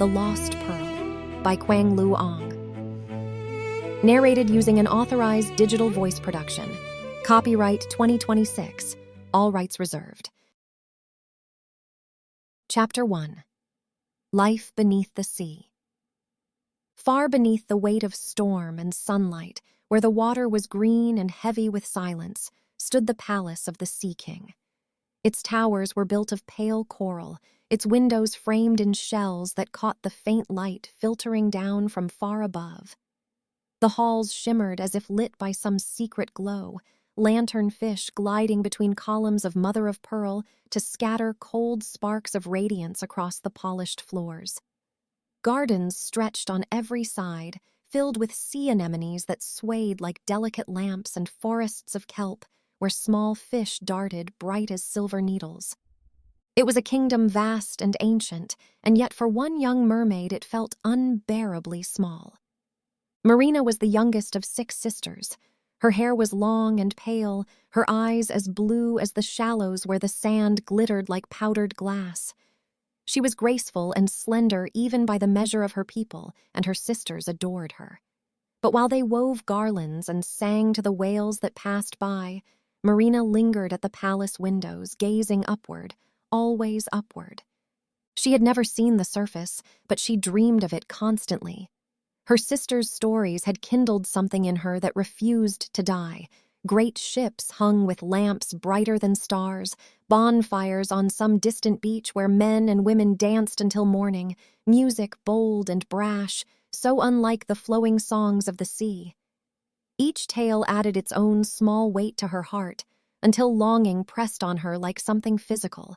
The Lost Pearl by Quang Lu Ong. Narrated using an authorized digital voice production. Copyright 2026. All rights reserved. Chapter 1. Life Beneath the Sea. Far beneath the weight of storm and sunlight, where the water was green and heavy with silence, stood the palace of the Sea King. Its towers were built of pale coral, its windows framed in shells that caught the faint light filtering down from far above. The halls shimmered as if lit by some secret glow, lantern-fish gliding between columns of mother-of-pearl to scatter cold sparks of radiance across the polished floors. Gardens stretched on every side, filled with sea anemones that swayed like delicate lamps and forests of kelp where small fish darted bright as silver needles. It was a kingdom vast and ancient, and yet for one young mermaid it felt unbearably small. Marina was the youngest of 6 sisters. Her hair was long and pale, her eyes as blue as the shallows where the sand glittered like powdered glass. She was graceful and slender even by the measure of her people, and her sisters adored her. But while they wove garlands and sang to the whales that passed by, Marina lingered at the palace windows, gazing upward, always upward. She had never seen the surface, but she dreamed of it constantly. Her sisters' stories had kindled something in her that refused to die. Great ships hung with lamps brighter than stars, bonfires on some distant beach where men and women danced until morning, music bold and brash, so unlike the flowing songs of the sea. Each tale added its own small weight to her heart, until longing pressed on her like something physical.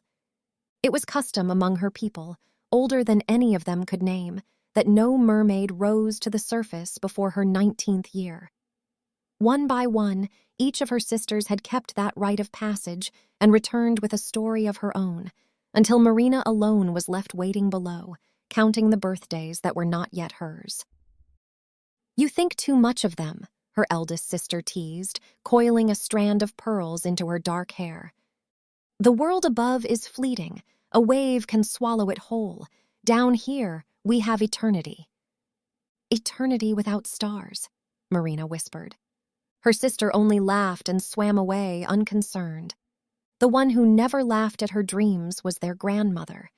It was custom among her people, older than any of them could name, that no mermaid rose to the surface before her 19th year. One by one, each of her sisters had kept that rite of passage and returned with a story of her own, until Marina alone was left waiting below, counting the birthdays that were not yet hers. "You think too much of them," her eldest sister teased, coiling a strand of pearls into her dark hair. "The world above is fleeting. A wave can swallow it whole. Down here, we have eternity." "Eternity without stars," Marina whispered. Her sister only laughed and swam away, unconcerned. The one who never laughed at her dreams was their grandmother.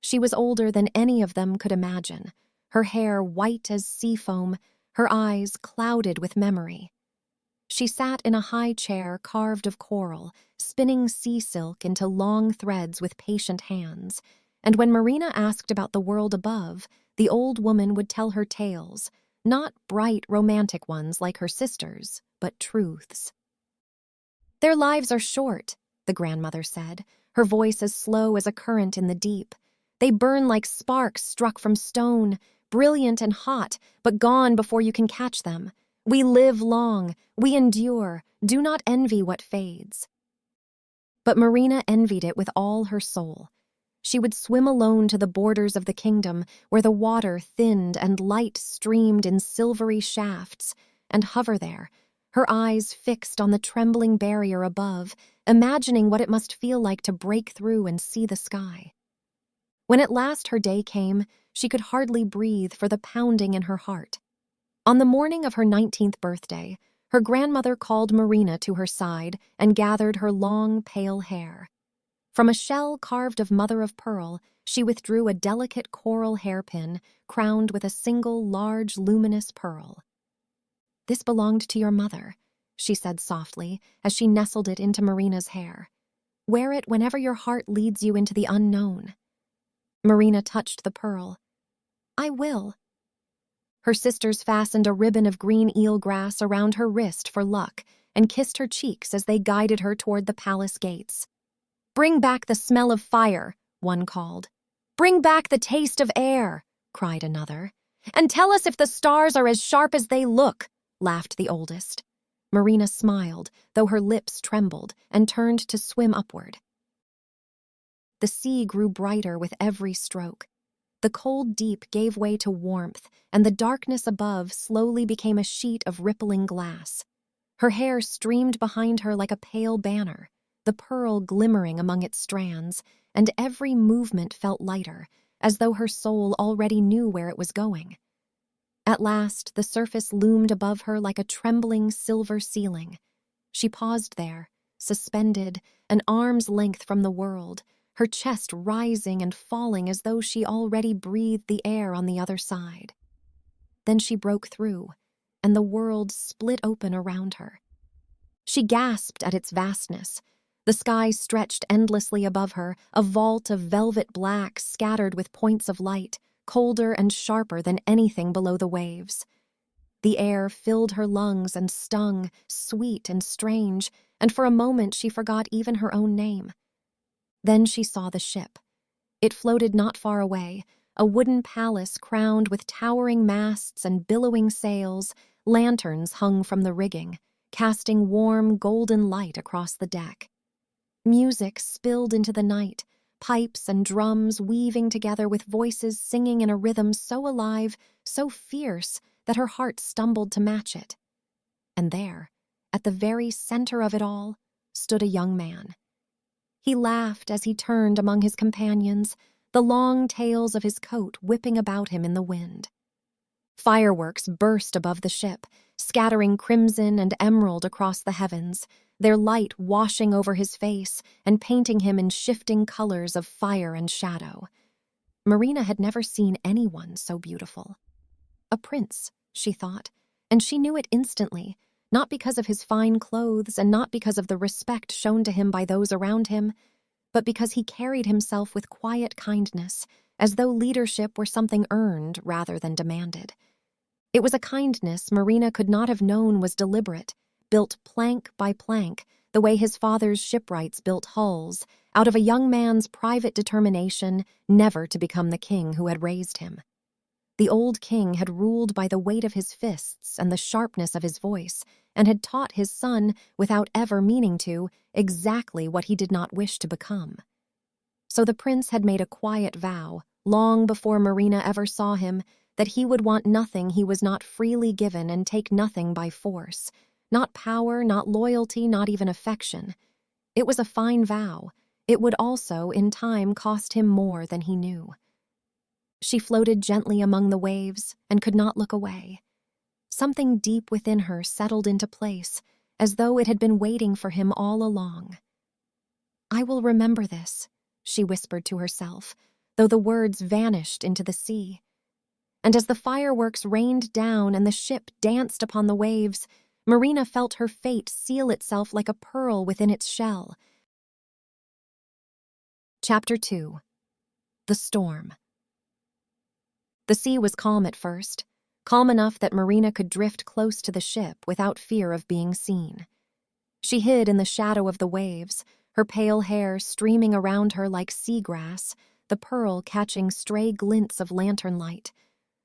She was older than any of them could imagine, her hair white as sea foam, her eyes clouded with memory. She sat in a high chair carved of coral, spinning sea silk into long threads with patient hands, and when Marina asked about the world above, the old woman would tell her tales, not bright romantic ones like her sisters, but truths. "Their lives are short," the grandmother said, her voice as slow as a current in the deep. "They burn like sparks struck from stone, brilliant and hot, but gone before you can catch them. We live long, we endure, do not envy what fades." But Marina envied it with all her soul. She would swim alone to the borders of the kingdom, where the water thinned and light streamed in silvery shafts, and hover there, her eyes fixed on the trembling barrier above, imagining what it must feel like to break through and see the sky. When at last her day came, she could hardly breathe for the pounding in her heart. On the morning of her 19th birthday, her grandmother called Marina to her side and gathered her long, pale hair. From a shell carved of mother-of-pearl, she withdrew a delicate coral hairpin crowned with a single large, luminous pearl. "This belonged to your mother," she said softly as she nestled it into Marina's hair. "Wear it whenever your heart leads you into the unknown." Marina touched the pearl. "I will." Her sisters fastened a ribbon of green eelgrass around her wrist for luck and kissed her cheeks as they guided her toward the palace gates. "Bring back the smell of fire," one called. "Bring back the taste of air," cried another. "And tell us if the stars are as sharp as they look," laughed the oldest. Marina smiled, though her lips trembled, and turned to swim upward. The sea grew brighter with every stroke. The cold deep gave way to warmth, and the darkness above slowly became a sheet of rippling glass. Her hair streamed behind her like a pale banner, the pearl glimmering among its strands, and every movement felt lighter, as though her soul already knew where it was going. At last, the surface loomed above her like a trembling silver ceiling. She paused there, suspended, an arm's length from the world, her chest rising and falling as though she already breathed the air on the other side. Then she broke through, and the world split open around her. She gasped at its vastness. The sky stretched endlessly above her, a vault of velvet black scattered with points of light, colder and sharper than anything below the waves. The air filled her lungs and stung, sweet and strange, and for a moment she forgot even her own name. Then she saw the ship. It floated not far away, a wooden palace crowned with towering masts and billowing sails. Lanterns hung from the rigging, casting warm, golden light across the deck. Music spilled into the night, pipes and drums weaving together with voices singing in a rhythm so alive, so fierce, that her heart stumbled to match it. And there, at the very center of it all, stood a young man. He laughed as he turned among his companions, the long tails of his coat whipping about him in the wind. Fireworks burst above the ship, scattering crimson and emerald across the heavens, their light washing over his face and painting him in shifting colors of fire and shadow. Marina had never seen anyone so beautiful. A prince, she thought, and she knew it instantly, not because of his fine clothes and not because of the respect shown to him by those around him, but because he carried himself with quiet kindness, as though leadership were something earned rather than demanded. It was a kindness Marina could not have known was deliberate, built plank by plank, the way his father's shipwrights built hulls, out of a young man's private determination never to become the king who had raised him. The old king had ruled by the weight of his fists and the sharpness of his voice, and had taught his son, without ever meaning to, exactly what he did not wish to become. So the prince had made a quiet vow, long before Marina ever saw him, that he would want nothing he was not freely given and take nothing by force, not power, not loyalty, not even affection. It was a fine vow. It would also, in time, cost him more than he knew. She floated gently among the waves and could not look away. Something deep within her settled into place, as though it had been waiting for him all along. "I will remember this," she whispered to herself, though the words vanished into the sea. And as the fireworks rained down and the ship danced upon the waves, Marina felt her fate seal itself like a pearl within its shell. Chapter 2. The Storm. The sea was calm at first, calm enough that Marina could drift close to the ship without fear of being seen. She hid in the shadow of the waves, her pale hair streaming around her like seagrass, the pearl catching stray glints of lantern light.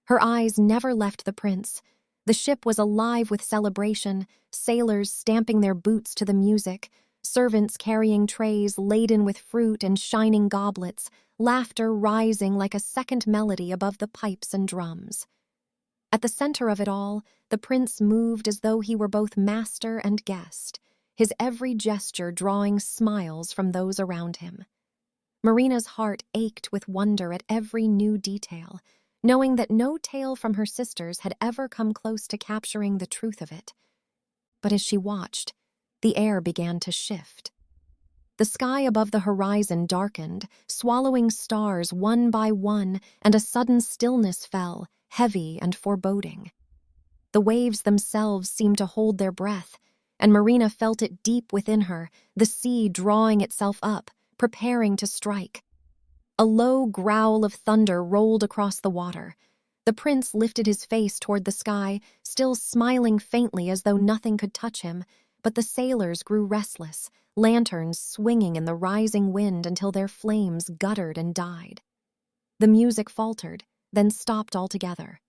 Her eyes never left the prince. The ship was alive with celebration, sailors stamping their boots to the music, servants carrying trays laden with fruit and shining goblets, laughter rising like a second melody above the pipes and drums. At the center of it all, the prince moved as though he were both master and guest, his every gesture drawing smiles from those around him. Marina's heart ached with wonder at every new detail, knowing that no tale from her sisters had ever come close to capturing the truth of it. But as she watched, the air began to shift. The sky above the horizon darkened, swallowing stars one by one, and a sudden stillness fell, heavy and foreboding. The waves themselves seemed to hold their breath, and Marina felt it deep within her, the sea drawing itself up, preparing to strike. A low growl of thunder rolled across the water. The prince lifted his face toward the sky, still smiling faintly as though nothing could touch him, but the sailors grew restless, lanterns swinging in the rising wind until their flames guttered and died. The music faltered, then stopped altogether.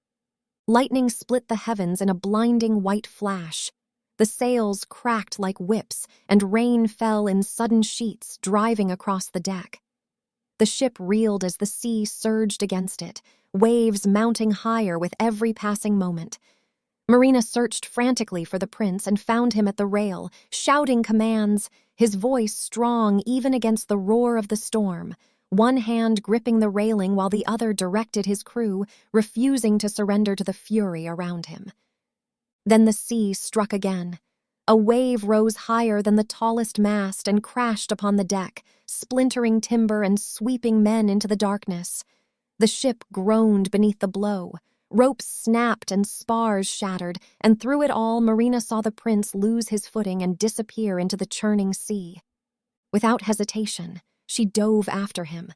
Lightning split the heavens in a blinding white flash. The sails cracked like whips, and rain fell in sudden sheets, driving across the deck. The ship reeled as the sea surged against it, waves mounting higher with every passing moment. Marina searched frantically for the prince and found him at the rail, shouting commands, his voice strong even against the roar of the storm. one hand gripping the railing while the other directed his crew, refusing to surrender to the fury around him. Then the sea struck again. A wave rose higher than the tallest mast and crashed upon the deck, splintering timber and sweeping men into the darkness. The ship groaned beneath the blow. Ropes snapped and spars shattered, and through it all Marina saw the prince lose his footing and disappear into the churning sea. Without hesitation, she dove after him.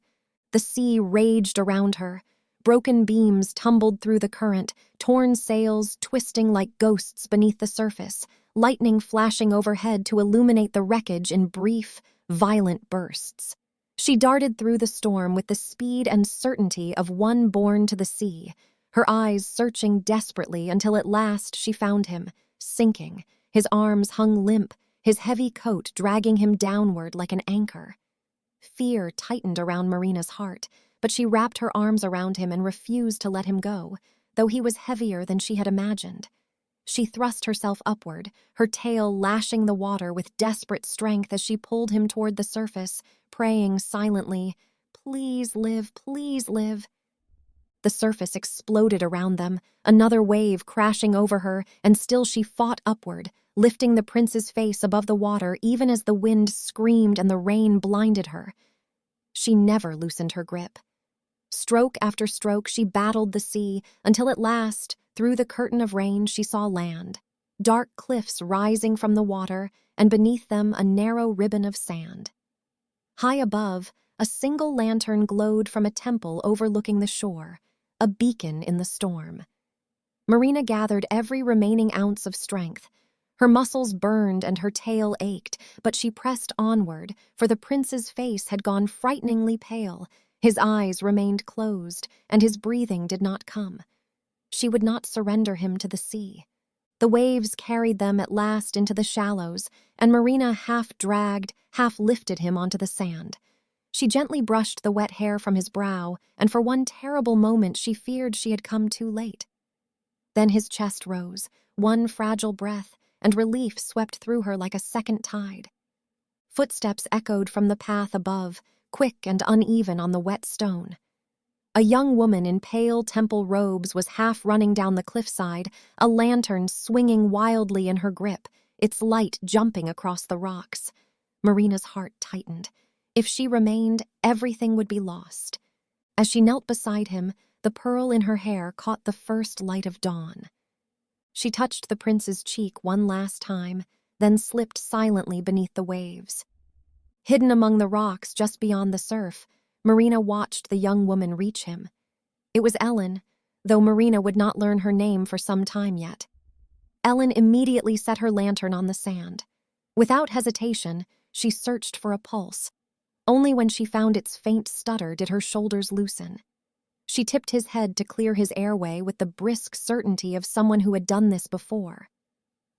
The sea raged around her. Broken beams tumbled through the current, torn sails twisting like ghosts beneath the surface, lightning flashing overhead to illuminate the wreckage in brief, violent bursts. She darted through the storm with the speed and certainty of one born to the sea, her eyes searching desperately until at last she found him, sinking. His arms hung limp, his heavy coat dragging him downward like an anchor. Fear tightened around Marina's heart, but she wrapped her arms around him and refused to let him go, though he was heavier than she had imagined. She thrust herself upward, her tail lashing the water with desperate strength as she pulled him toward the surface, praying silently, "Please live, please live." The surface exploded around them, another wave crashing over her, and still she fought upward, lifting the prince's face above the water even as the wind screamed and the rain blinded her. She never loosened her grip. Stroke after stroke she battled the sea, until at last, through the curtain of rain, she saw land. Dark cliffs rising from the water, and beneath them a narrow ribbon of sand. High above, a single lantern glowed from a temple overlooking the shore, a beacon in the storm. Marina gathered every remaining ounce of strength. Her muscles burned and her tail ached, but she pressed onward, for the prince's face had gone frighteningly pale. His eyes remained closed, and his breathing did not come. She would not surrender him to the sea. The waves carried them at last into the shallows, and Marina half dragged, half lifted him onto the sand. She gently brushed the wet hair from his brow, and for one terrible moment she feared she had come too late. Then his chest rose, one fragile breath, and relief swept through her like a second tide. Footsteps echoed from the path above, quick and uneven on the wet stone. A young woman in pale temple robes was half running down the cliffside, a lantern swinging wildly in her grip, its light jumping across the rocks. Marina's heart tightened. If she remained, everything would be lost. As she knelt beside him, the pearl in her hair caught the first light of dawn. She touched the prince's cheek one last time, then slipped silently beneath the waves. Hidden among the rocks just beyond the surf, Marina watched the young woman reach him. It was Ellen, though Marina would not learn her name for some time yet. Ellen immediately set her lantern on the sand. Without hesitation, she searched for a pulse. Only when she found its faint stutter did her shoulders loosen. She tipped his head to clear his airway with the brisk certainty of someone who had done this before.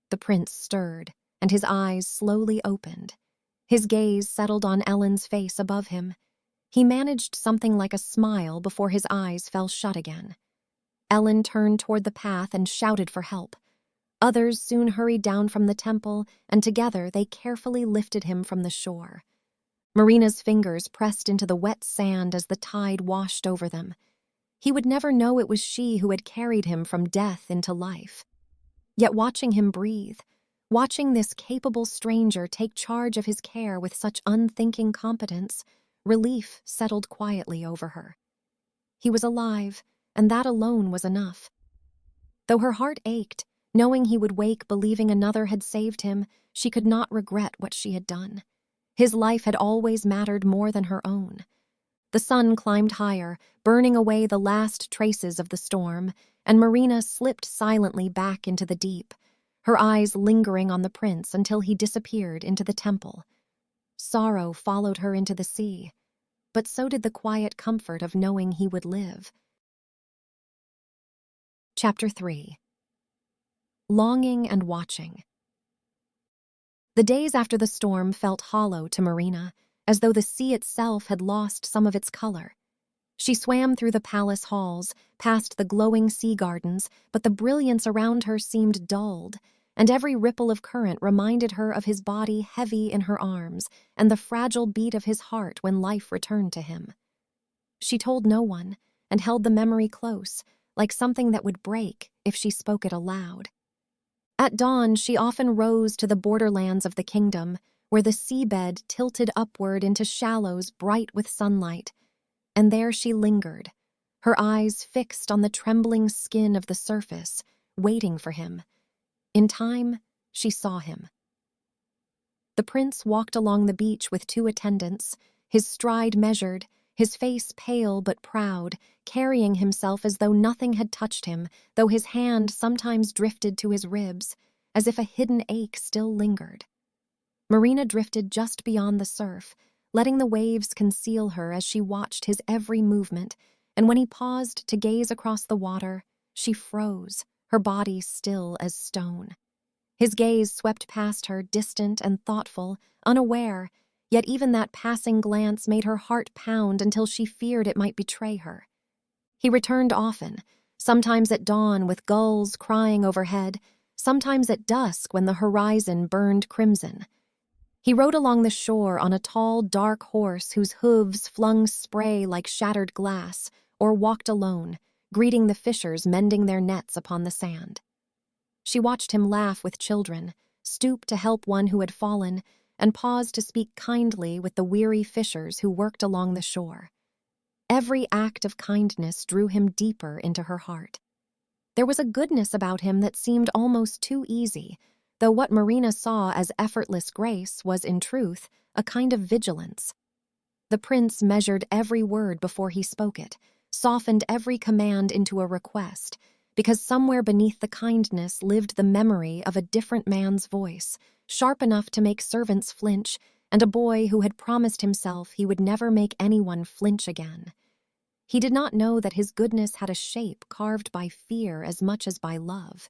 The prince stirred, and his eyes slowly opened. His gaze settled on Ellen's face above him. He managed something like a smile before his eyes fell shut again. Ellen turned toward the path and shouted for help. Others soon hurried down from the temple, and together they carefully lifted him from the shore. Marina's fingers pressed into the wet sand as the tide washed over them. He would never know it was she who had carried him from death into life. Yet watching him breathe, watching this capable stranger take charge of his care with such unthinking competence, relief settled quietly over her. He was alive, and that alone was enough. Though her heart ached, knowing he would wake believing another had saved him, she could not regret what she had done. His life had always mattered more than her own. The sun climbed higher, burning away the last traces of the storm, and Marina slipped silently back into the deep, her eyes lingering on the prince until he disappeared into the temple. Sorrow followed her into the sea, but so did the quiet comfort of knowing he would live. Chapter 3. Longing and Watching. The days after the storm felt hollow to Marina, as though the sea itself had lost some of its color. She swam through the palace halls, past the glowing sea gardens, but the brilliance around her seemed dulled, and every ripple of current reminded her of his body heavy in her arms and the fragile beat of his heart when life returned to him. She told no one and held the memory close, like something that would break if she spoke it aloud. At dawn, she often rose to the borderlands of the kingdom, where the seabed tilted upward into shallows bright with sunlight, and there she lingered, her eyes fixed on the trembling skin of the surface, waiting for him. In time, she saw him. The prince walked along the beach with 2 attendants, his stride measured, his face pale but proud, carrying himself as though nothing had touched him, though his hand sometimes drifted to his ribs, as if a hidden ache still lingered. Marina drifted just beyond the surf, letting the waves conceal her as she watched his every movement, and when he paused to gaze across the water, she froze, her body still as stone. His gaze swept past her, distant and thoughtful, unaware, yet even that passing glance made her heart pound until she feared it might betray her. He returned often, sometimes at dawn with gulls crying overhead, sometimes at dusk when the horizon burned crimson. He rode along the shore on a tall, dark horse whose hooves flung spray like shattered glass, or walked alone, greeting the fishers mending their nets upon the sand. She watched him laugh with children, stoop to help one who had fallen, and pause to speak kindly with the weary fishers who worked along the shore. Every act of kindness drew him deeper into her heart. There was a goodness about him that seemed almost too easy, though what Marina saw as effortless grace was, in truth, a kind of vigilance. The prince measured every word before he spoke it, softened every command into a request, because somewhere beneath the kindness lived the memory of a different man's voice, sharp enough to make servants flinch, and a boy who had promised himself he would never make anyone flinch again. He did not know that his goodness had a shape carved by fear as much as by love.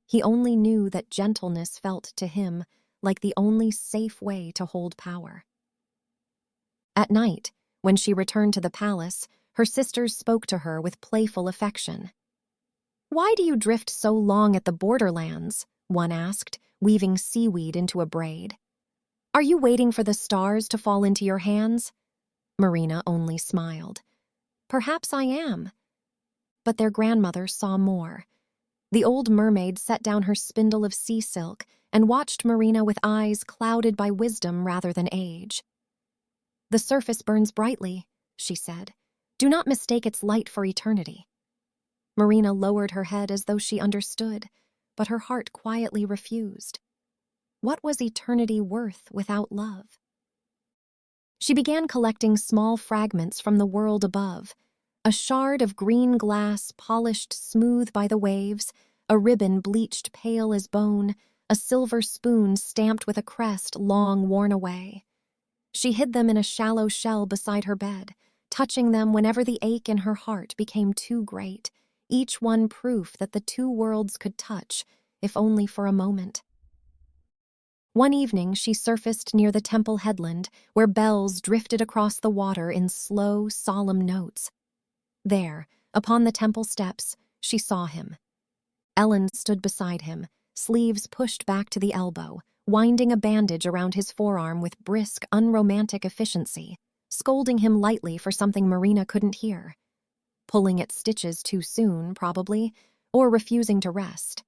He only knew that gentleness felt to him like the only safe way to hold power. At night, when she returned to the palace, her sisters spoke to her with playful affection. "Why do you drift so long at the borderlands?" one asked, weaving seaweed into a braid. "Are you waiting for the stars to fall into your hands?" Marina only smiled. "Perhaps I am." But their grandmother saw more. The old mermaid set down her spindle of sea silk and watched Marina with eyes clouded by wisdom rather than age. "The surface burns brightly," she said. "Do not mistake its light for eternity." Marina lowered her head as though she understood, but her heart quietly refused. What was eternity worth without love? She began collecting small fragments from the world above, a shard of green glass polished smooth by the waves, a ribbon bleached pale as bone, a silver spoon stamped with a crest long worn away. She hid them in a shallow shell beside her bed, touching them whenever the ache in her heart became too great, each one proof that the 2 worlds could touch, if only for a moment. One evening she surfaced near the temple headland, where bells drifted across the water in slow, solemn notes. There, upon the temple steps, she saw him. Ellen stood beside him, sleeves pushed back to the elbow, winding a bandage around his forearm with brisk, unromantic efficiency, scolding him lightly for something Marina couldn't hear. Pulling at stitches too soon, probably, or refusing to rest.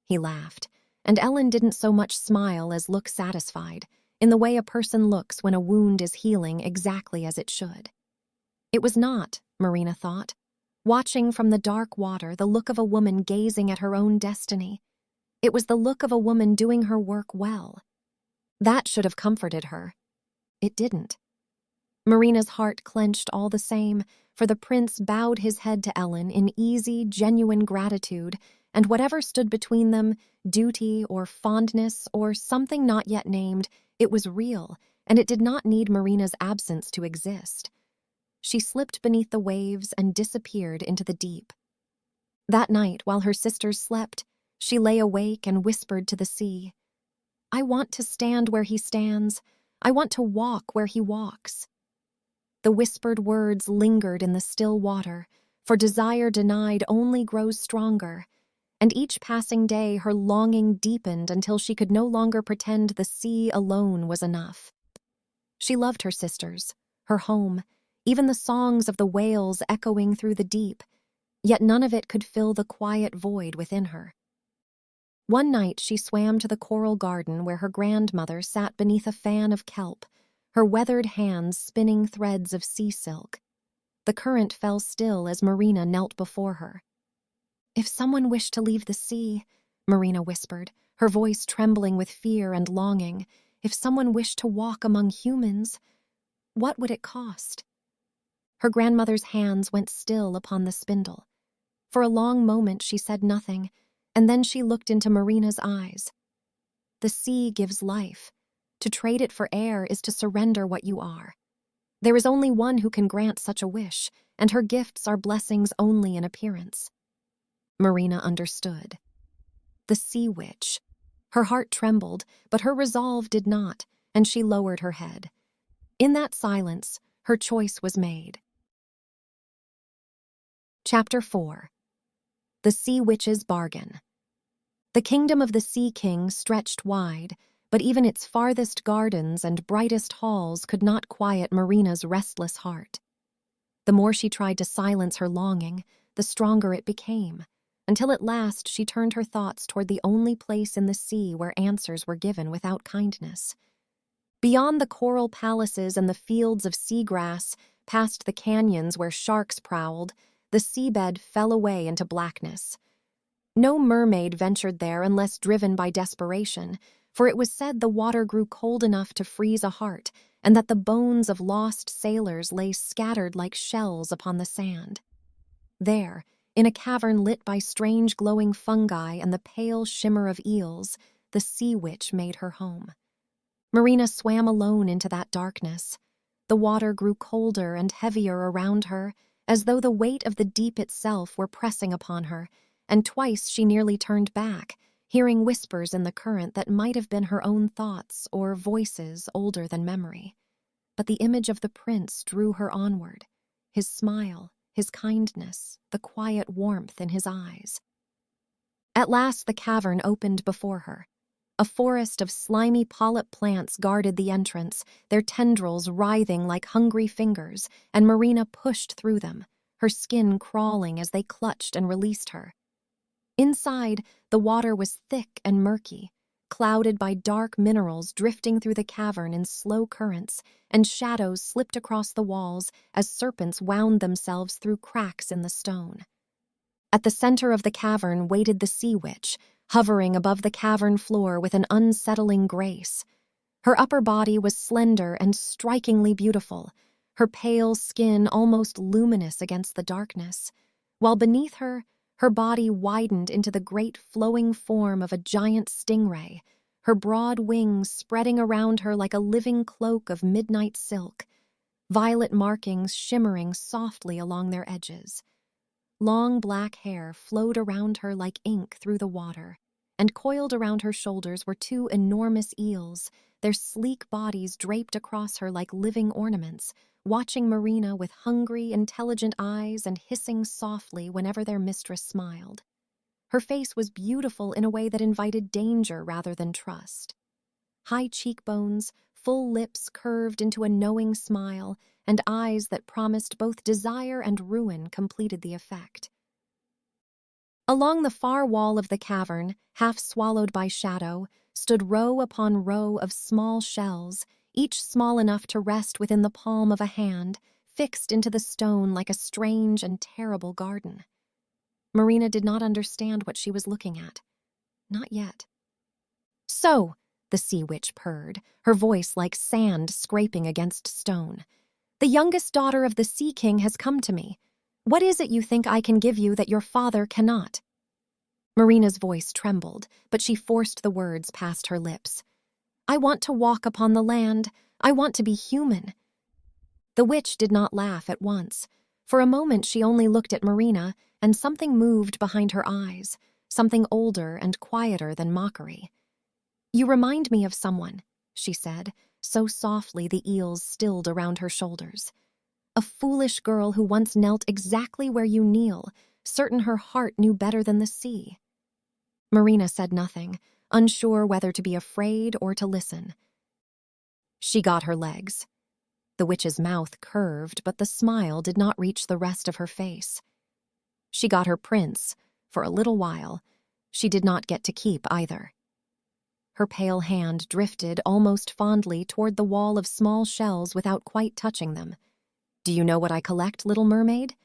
He laughed, and Ellen didn't so much smile as look satisfied, in the way a person looks when a wound is healing exactly as it should. It was not, Marina thought, watching from the dark water the look of a woman gazing at her own destiny. It was the look of a woman doing her work well. That should have comforted her. It didn't. Marina's heart clenched all the same, for the prince bowed his head to Ellen in easy, genuine gratitude, and whatever stood between them, duty or fondness or something not yet named, it was real, and it did not need Marina's absence to exist. She slipped beneath the waves and disappeared into the deep. That night, while her sisters slept, she lay awake and whispered to the sea, "I want to stand where he stands. I want to walk where he walks." The whispered words lingered in the still water, for desire denied only grows stronger, and each passing day her longing deepened until she could no longer pretend the sea alone was enough. She loved her sisters, her home, even the songs of the whales echoing through the deep, yet none of it could fill the quiet void within her. One night she swam to the coral garden where her grandmother sat beneath a fan of kelp, her weathered hands spinning threads of sea silk. The current fell still as Marina knelt before her. "If someone wished to leave the sea," Marina whispered, her voice trembling with fear and longing, "if someone wished to walk among humans, what would it cost?" Her grandmother's hands went still upon the spindle. For a long moment she said nothing, and then she looked into Marina's eyes. "The sea gives life. To trade it for air is to surrender what you are. There is only one who can grant such a wish, and her gifts are blessings only in appearance." Marina understood. The sea witch. Her heart trembled, but her resolve did not, and she lowered her head. In that silence, her choice was made. Chapter 4. The Sea Witch's Bargain. The kingdom of the Sea King stretched wide, but even its farthest gardens and brightest halls could not quiet Marina's restless heart. The more she tried to silence her longing, the stronger it became, until at last she turned her thoughts toward the only place in the sea where answers were given without kindness. Beyond the coral palaces and the fields of seagrass, past the canyons where sharks prowled, the seabed fell away into blackness. No mermaid ventured there unless driven by desperation, for it was said the water grew cold enough to freeze a heart, and that the bones of lost sailors lay scattered like shells upon the sand. There, in a cavern lit by strange glowing fungi and the pale shimmer of eels, the sea witch made her home. Marina swam alone into that darkness. The water grew colder and heavier around her, as though the weight of the deep itself were pressing upon her, and twice she nearly turned back, hearing whispers in the current that might have been her own thoughts or voices older than memory. But the image of the prince drew her onward, his smile, his kindness, the quiet warmth in his eyes. At last the cavern opened before her. A forest of slimy polyp plants guarded the entrance, their tendrils writhing like hungry fingers, and Marina pushed through them, her skin crawling as they clutched and released her. Inside, the water was thick and murky, clouded by dark minerals drifting through the cavern in slow currents, and shadows slipped across the walls as serpents wound themselves through cracks in the stone. At the center of the cavern waited the sea witch, hovering above the cavern floor with an unsettling grace. Her upper body was slender and strikingly beautiful, her pale skin almost luminous against the darkness, while beneath her, her body widened into the great flowing form of a giant stingray, her broad wings spreading around her like a living cloak of midnight silk, violet markings shimmering softly along their edges. Long black hair flowed around her like ink through the water, and coiled around her shoulders were two enormous eels, their sleek bodies draped across her like living ornaments, watching Marina with hungry, intelligent eyes and hissing softly whenever their mistress smiled. Her face was beautiful in a way that invited danger rather than trust. High cheekbones, full lips curved into a knowing smile, and eyes that promised both desire and ruin completed the effect. Along the far wall of the cavern, half swallowed by shadow, stood row upon row of small shells, each small enough to rest within the palm of a hand, fixed into the stone like a strange and terrible garden. Marina did not understand what she was looking at. Not yet. "So," the sea witch purred, her voice like sand scraping against stone, "the youngest daughter of the Sea King has come to me. What is it you think I can give you that your father cannot?" Marina's voice trembled, but she forced the words past her lips. "I want to walk upon the land. I want to be human." The witch did not laugh at once. For a moment she only looked at Marina, and something moved behind her eyes, something older and quieter than mockery. "You remind me of someone," she said, so softly the eels stilled around her shoulders. "A foolish girl who once knelt exactly where you kneel, certain her heart knew better than the sea." Marina said nothing, unsure whether to be afraid or to listen. She got her legs. The witch's mouth curved, but the smile did not reach the rest of her face. She got her prince, for a little while. She did not get to keep either. Her pale hand drifted almost fondly toward the wall of small shells without quite touching them. "Do you know what I collect, little mermaid?"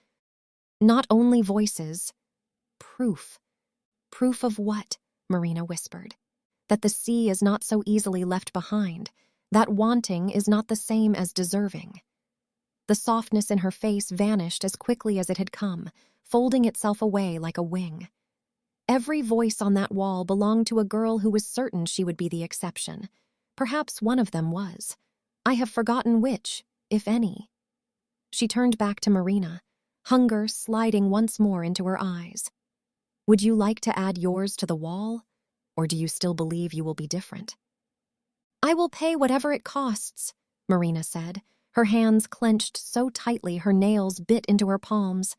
"Not only voices. Proof." "Proof of what?" Marina whispered. "That the sea is not so easily left behind. That wanting is not the same as deserving." The softness in her face vanished as quickly as it had come, folding itself away like a wing. Every voice on that wall belonged to a girl who was certain she would be the exception. Perhaps one of them was. I have forgotten which, if any. She turned back to Marina, hunger sliding once more into her eyes. "Would you like to add yours to the wall? Or do you still believe you will be different?" "I will pay whatever it costs," Marina said, her hands clenched so tightly her nails bit into her palms.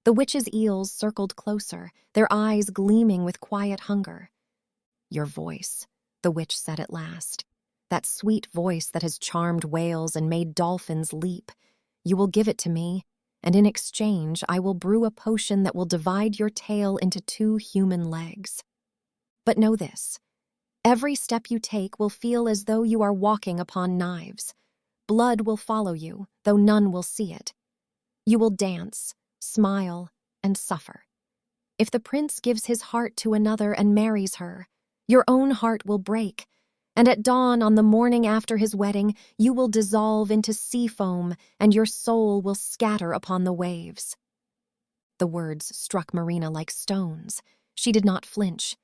The witch's eels circled closer, their eyes gleaming with quiet hunger. "Your voice," the witch said at last. "That sweet voice that has charmed whales and made dolphins leap. You will give it to me, and in exchange I will brew a potion that will divide your tail into 2 human legs. But know this, every step you take will feel as though you are walking upon knives. Blood will follow you, though none will see it. You will dance, smile, and suffer. If the prince gives his heart to another and marries her, your own heart will break, and at dawn on the morning after his wedding, you will dissolve into sea foam and your soul will scatter upon the waves." The words struck Marina like stones. She did not flinch.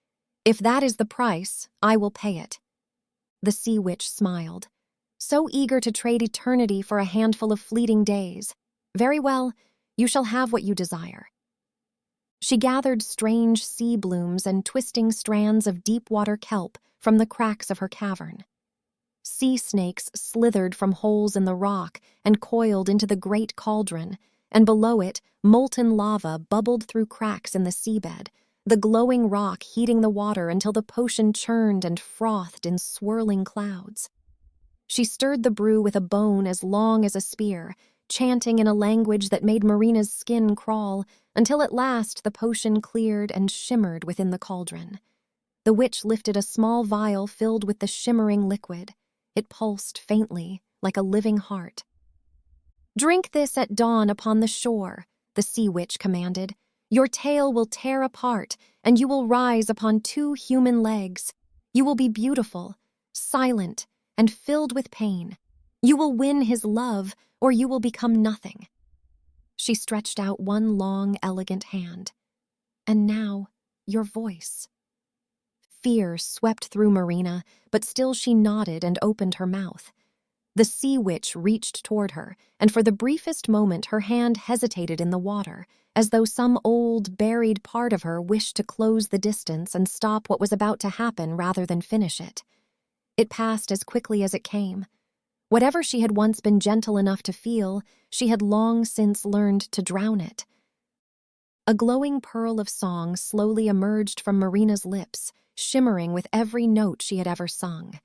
"If that is the price, I will pay it." The sea witch smiled, so eager to trade eternity for a handful of fleeting days. "Very well, you shall have what you desire." She gathered strange sea blooms and twisting strands of deep-water kelp from the cracks of her cavern. Sea snakes slithered from holes in the rock and coiled into the great cauldron, and below it, molten lava bubbled through cracks in the seabed, the glowing rock heating the water until the potion churned and frothed in swirling clouds. She stirred the brew with a bone as long as a spear, chanting in a language that made Marina's skin crawl, until at last the potion cleared and shimmered within the cauldron. The witch lifted a small vial filled with the shimmering liquid. It pulsed faintly, like a living heart. "Drink this at dawn upon the shore," the sea witch commanded. "Your tail will tear apart, and you will rise upon 2 human legs. You will be beautiful, silent, and filled with pain. You will win his love, or you will become nothing." She stretched out one long, elegant hand. "And now, your voice." Fear swept through Marina, but still she nodded and opened her mouth. The sea witch reached toward her, and for the briefest moment her hand hesitated in the water, as though some old, buried part of her wished to close the distance and stop what was about to happen rather than finish it. It passed as quickly as it came. Whatever she had once been gentle enough to feel, she had long since learned to drown it. A glowing pearl of song slowly emerged from Marina's lips, shimmering with every note she had ever sung.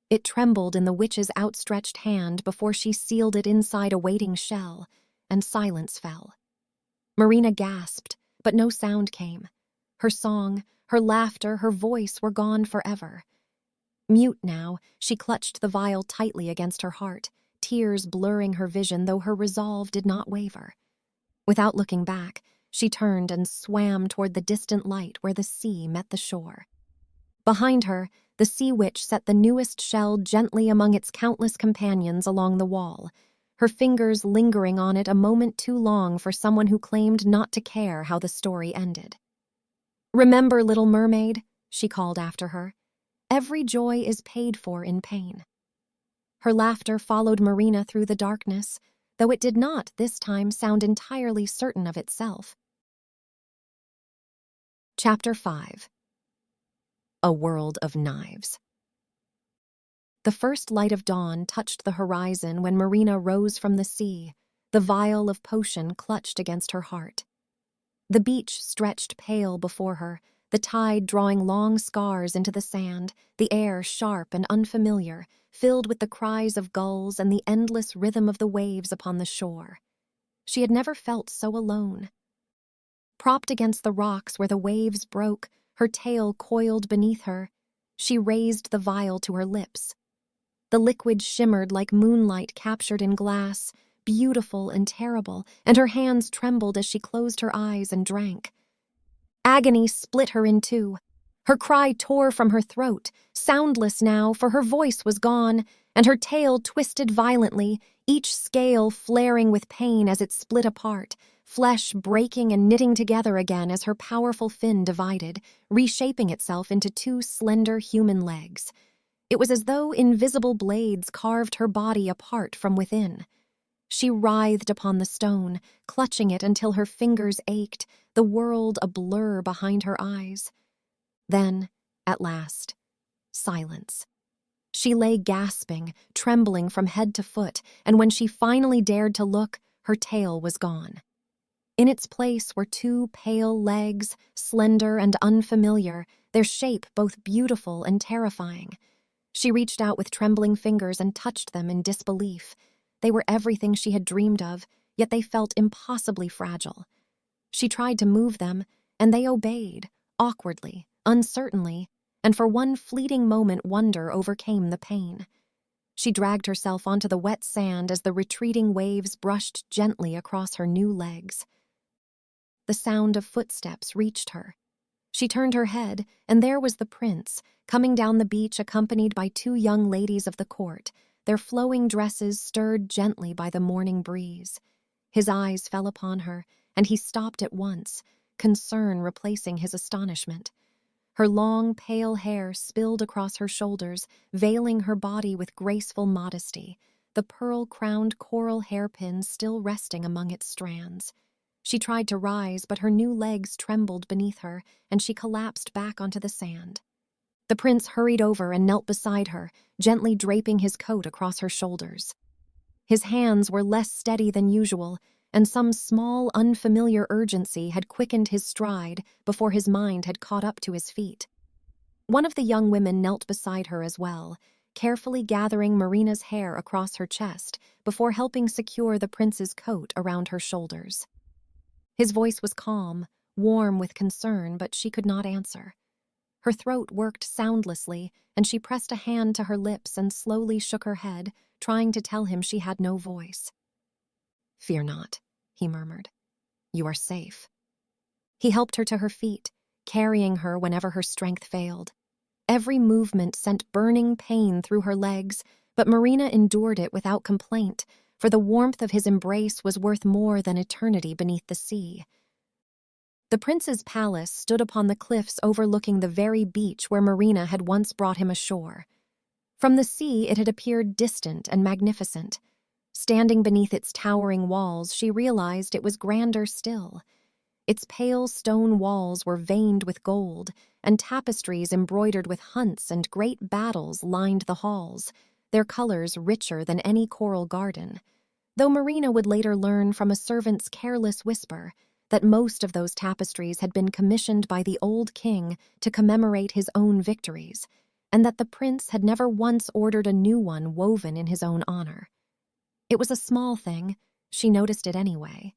It trembled in the witch's outstretched hand before she sealed it inside a waiting shell, and silence fell. Marina gasped, but no sound came. Her song, her laughter, her voice were gone forever. Mute now, she clutched the vial tightly against her heart, tears blurring her vision, though her resolve did not waver. Without looking back, she turned and swam toward the distant light where the sea met the shore. Behind her, the sea witch set the newest shell gently among its countless companions along the wall, her fingers lingering on it a moment too long for someone who claimed not to care how the story ended. "Remember, little mermaid," she called after her, "every joy is paid for in pain." Her laughter followed Marina through the darkness, though it did not, this time, sound entirely certain of itself. Chapter 5. A World of Knives. The first light of dawn touched the horizon when Marina rose from the sea, the vial of potion clutched against her heart. The beach stretched pale before her, the tide drawing long scars into the sand, the air sharp and unfamiliar, filled with the cries of gulls and the endless rhythm of the waves upon the shore. She had never felt so alone. Propped against the rocks where the waves broke, her tail coiled beneath her, she raised the vial to her lips. The liquid shimmered like moonlight captured in glass, beautiful and terrible, and her hands trembled as she closed her eyes and drank. Agony split her in two. Her cry tore from her throat, soundless now, for her voice was gone, and her tail twisted violently, each scale flaring with pain as it split apart, flesh breaking and knitting together again as her powerful fin divided, reshaping itself into two slender human legs. It was as though invisible blades carved her body apart from within. She writhed upon the stone, clutching it until her fingers ached, the world a blur behind her eyes. Then, at last, silence. She lay gasping, trembling from head to foot, and when she finally dared to look, her tail was gone. In its place were two pale legs, slender and unfamiliar, their shape both beautiful and terrifying. She reached out with trembling fingers and touched them in disbelief. They were everything she had dreamed of, yet they felt impossibly fragile. She tried to move them, and they obeyed, awkwardly, uncertainly, and for one fleeting moment wonder overcame the pain. She dragged herself onto the wet sand as the retreating waves brushed gently across her new legs. The sound of footsteps reached her. She turned her head, and there was the prince, coming down the beach accompanied by two young ladies of the court, their flowing dresses stirred gently by the morning breeze. His eyes fell upon her, and he stopped at once, concern replacing his astonishment. Her long, pale hair spilled across her shoulders, veiling her body with graceful modesty, the pearl-crowned coral hairpins still resting among its strands. She tried to rise, but her new legs trembled beneath her, and she collapsed back onto the sand. The prince hurried over and knelt beside her, gently draping his coat across her shoulders. His hands were less steady than usual, and some small, unfamiliar urgency had quickened his stride before his mind had caught up to his feet. One of the young women knelt beside her as well, carefully gathering Marina's hair across her chest before helping secure the prince's coat around her shoulders. His voice was calm, warm with concern, but she could not answer. Her throat worked soundlessly, and she pressed a hand to her lips and slowly shook her head, trying to tell him she had no voice. "Fear not," he murmured. "You are safe." He helped her to her feet, carrying her whenever her strength failed. Every movement sent burning pain through her legs, but Marina endured it without complaint, for the warmth of his embrace was worth more than eternity beneath the sea. The prince's palace stood upon the cliffs overlooking the very beach where Marina had once brought him ashore. From the sea it had appeared distant and magnificent. Standing beneath its towering walls, she realized it was grander still. Its pale stone walls were veined with gold, and tapestries embroidered with hunts and great battles lined the halls, their colors richer than any coral garden. Though Marina would later learn from a servant's careless whisper that most of those tapestries had been commissioned by the old king to commemorate his own victories, and that the prince had never once ordered a new one woven in his own honor. It was a small thing, she noticed it anyway.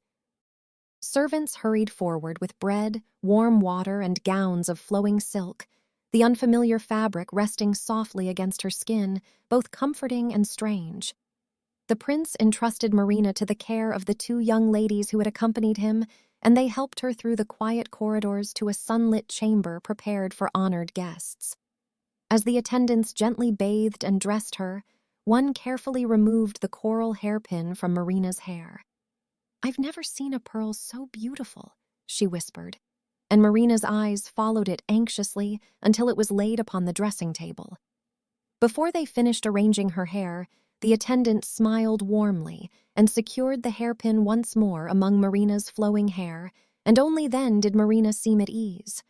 Servants hurried forward with bread, warm water, and gowns of flowing silk, the unfamiliar fabric resting softly against her skin, both comforting and strange. The prince entrusted Marina to the care of the two young ladies who had accompanied him, and they helped her through the quiet corridors to a sunlit chamber prepared for honored guests. As the attendants gently bathed and dressed her, one carefully removed the coral hairpin from Marina's hair. "I've never seen a pearl so beautiful," she whispered, and Marina's eyes followed it anxiously until it was laid upon the dressing table. Before they finished arranging her hair, the attendant smiled warmly and secured the hairpin once more among Marina's flowing hair, and only then did Marina seem at ease.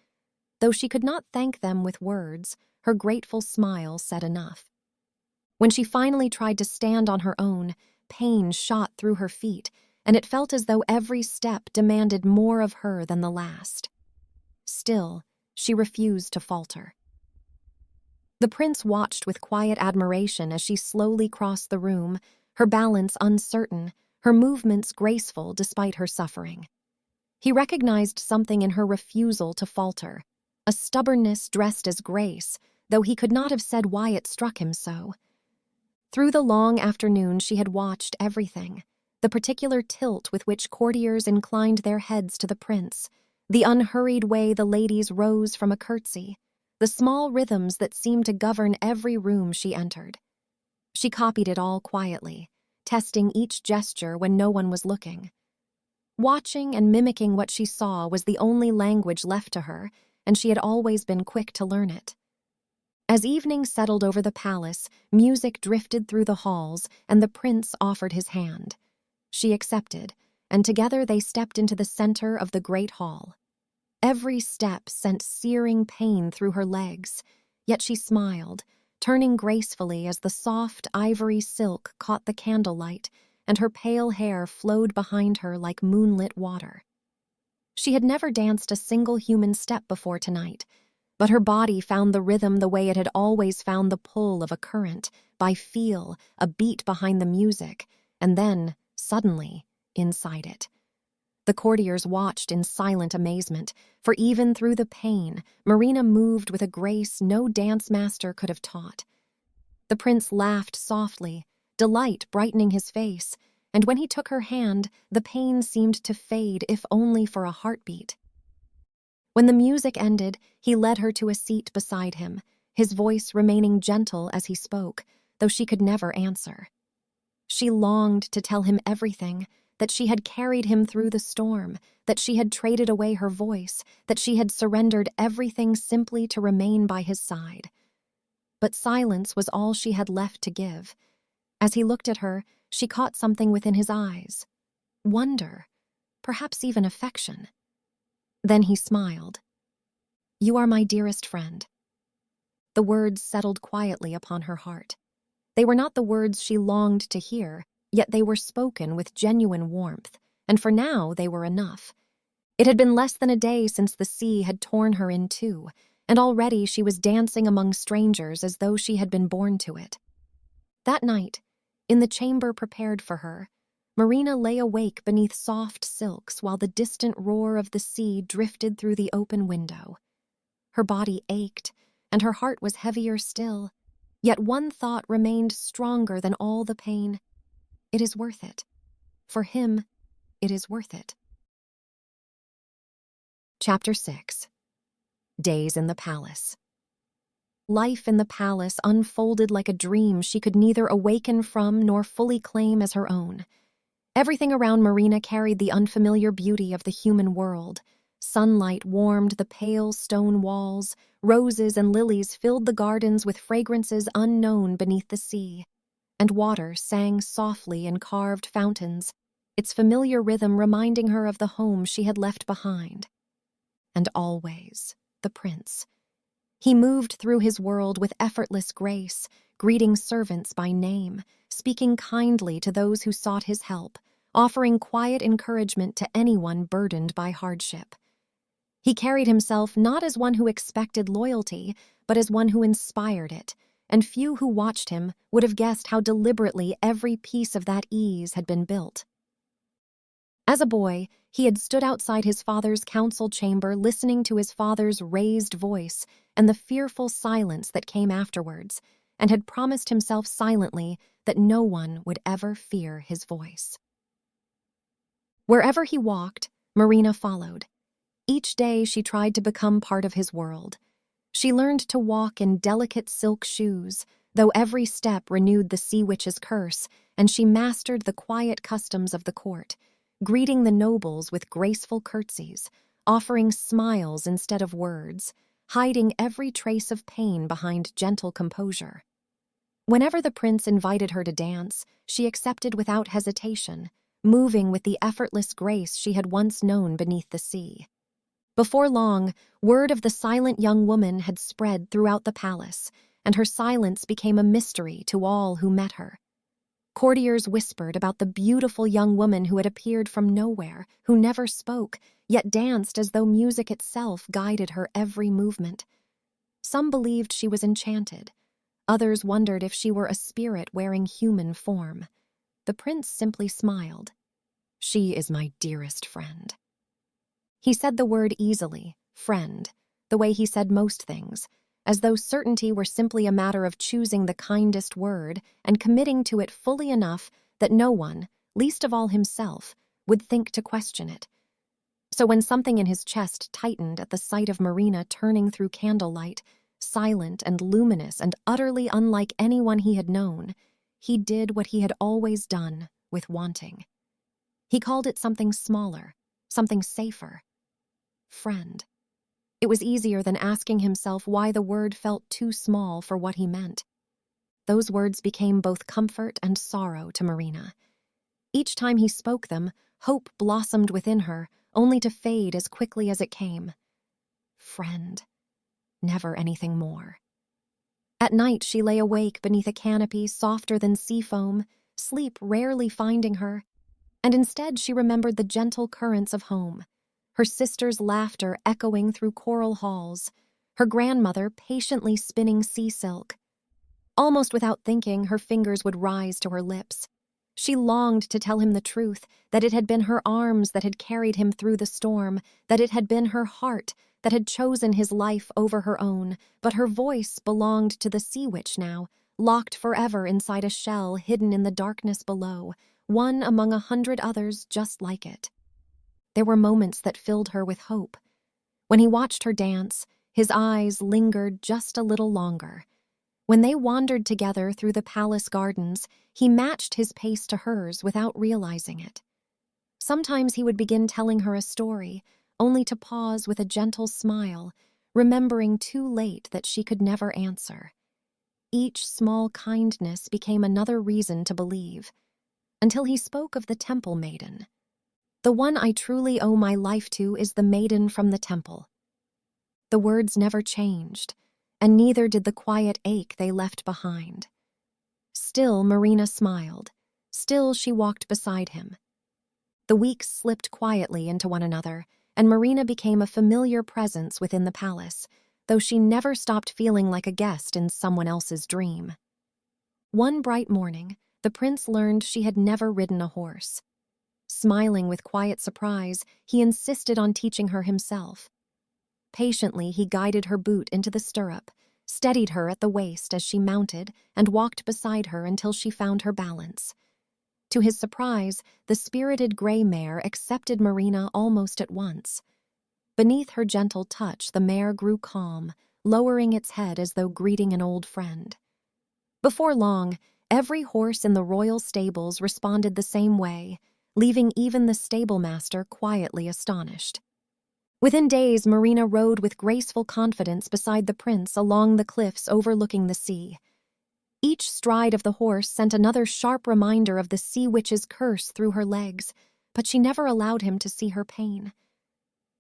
Though she could not thank them with words, her grateful smile said enough. When she finally tried to stand on her own, pain shot through her feet, and it felt as though every step demanded more of her than the last. Still, She refused to falter. The prince watched with quiet admiration as she slowly crossed the room, her balance uncertain, her movements graceful despite her suffering. He recognized something in her refusal to falter, a stubbornness dressed as grace, though he could not have said why it struck him so. Through the long afternoon she had watched everything, the particular tilt with which courtiers inclined their heads to the prince, the unhurried way the ladies rose from a curtsy, the small rhythms that seemed to govern every room she entered. She copied it all quietly, testing each gesture when no one was looking. Watching and mimicking what she saw was the only language left to her, and she had always been quick to learn it. As evening settled over the palace, music drifted through the halls, and the prince offered his hand. She accepted, and together they stepped into the center of the great hall. Every step sent searing pain through her legs, yet she smiled, turning gracefully as the soft ivory silk caught the candlelight, and her pale hair flowed behind her like moonlit water. She had never danced a single human step before tonight, but her body found the rhythm the way it had always found the pull of a current, by feel, a beat behind the music, and then, suddenly, inside it. The courtiers watched in silent amazement, for even through the pain, Marina moved with a grace no dance master could have taught. The prince laughed softly, delight brightening his face, and when he took her hand, the pain seemed to fade if only for a heartbeat. When the music ended, he led her to a seat beside him, his voice remaining gentle as he spoke, though she could never answer. She longed to tell him everything, that she had carried him through the storm, that she had traded away her voice, that she had surrendered everything simply to remain by his side. But silence was all she had left to give. As he looked at her, she caught something within his eyes. Wonder, perhaps even affection. Then he smiled. "You are my dearest friend." The words settled quietly upon her heart. They were not the words she longed to hear, yet they were spoken with genuine warmth, and for now they were enough. It had been less than a day since the sea had torn her in two, and already she was dancing among strangers as though she had been born to it. That night, in the chamber prepared for her, Marina lay awake beneath soft silks while the distant roar of the sea drifted through the open window. Her body ached, and her heart was heavier still, yet one thought remained stronger than all the pain. It is worth it. For him, it is worth it. Chapter 6. Days in the Palace. Life in the palace unfolded like a dream she could neither awaken from nor fully claim as her own. Everything around Marina carried the unfamiliar beauty of the human world. Sunlight warmed the pale stone walls, roses and lilies filled the gardens with fragrances unknown beneath the sea, and water sang softly in carved fountains, its familiar rhythm reminding her of the home she had left behind. And always, the prince. He moved through his world with effortless grace, greeting servants by name, speaking kindly to those who sought his help, offering quiet encouragement to anyone burdened by hardship. He carried himself not as one who expected loyalty, but as one who inspired it, and few who watched him would have guessed how deliberately every piece of that ease had been built. As a boy, he had stood outside his father's council chamber listening to his father's raised voice and the fearful silence that came afterwards, and had promised himself silently that no one would ever fear his voice. Wherever he walked, Marina followed. Each day she tried to become part of his world. She learned to walk in delicate silk shoes, though every step renewed the sea witch's curse, and she mastered the quiet customs of the court, greeting the nobles with graceful curtsies, offering smiles instead of words, hiding every trace of pain behind gentle composure. Whenever the prince invited her to dance, she accepted without hesitation, moving with the effortless grace she had once known beneath the sea. Before long, word of the silent young woman had spread throughout the palace, and her silence became a mystery to all who met her. Courtiers whispered about the beautiful young woman who had appeared from nowhere, who never spoke, yet danced as though music itself guided her every movement. Some believed she was enchanted. Others wondered if she were a spirit wearing human form. The prince simply smiled. "She is my dearest friend." He said the word easily, friend, the way he said most things, as though certainty were simply a matter of choosing the kindest word and committing to it fully enough that no one, least of all himself, would think to question it. So when something in his chest tightened at the sight of Marina turning through candlelight, silent and luminous and utterly unlike anyone he had known, he did what he had always done with wanting. He called it something smaller, something safer. Friend. It was easier than asking himself why the word felt too small for what he meant. Those words became both comfort and sorrow to Marina. Each time he spoke them, hope blossomed within her, only to fade as quickly as it came. Friend. Never anything more. At night she lay awake beneath a canopy softer than sea foam, sleep rarely finding her, and instead she remembered the gentle currents of home, her sister's laughter echoing through coral halls, her grandmother patiently spinning sea silk. Almost without thinking, her fingers would rise to her lips. She longed to tell him the truth, that it had been her arms that had carried him through the storm, that it had been her heart that had chosen his life over her own, but her voice belonged to the sea witch now, locked forever inside a shell hidden in the darkness below, one among 100 others just like it. There were moments that filled her with hope. When he watched her dance, his eyes lingered just a little longer. When they wandered together through the palace gardens, he matched his pace to hers without realizing it. Sometimes he would begin telling her a story, only to pause with a gentle smile, remembering too late that she could never answer. Each small kindness became another reason to believe, until he spoke of the temple maiden. "The one I truly owe my life to is the maiden from the temple." The words never changed, and neither did the quiet ache they left behind. Still Marina smiled. Still she walked beside him. The weeks slipped quietly into one another, and Marina became a familiar presence within the palace, though she never stopped feeling like a guest in someone else's dream. One bright morning, the prince learned she had never ridden a horse. Smiling with quiet surprise, he insisted on teaching her himself. Patiently, he guided her boot into the stirrup, steadied her at the waist as she mounted, and walked beside her until she found her balance. To his surprise, the spirited gray mare accepted Marina almost at once. Beneath her gentle touch, the mare grew calm, lowering its head as though greeting an old friend. Before long, every horse in the royal stables responded the same way, leaving even the stablemaster quietly astonished. Within days, Marina rode with graceful confidence beside the prince along the cliffs overlooking the sea. Each stride of the horse sent another sharp reminder of the sea witch's curse through her legs, but she never allowed him to see her pain.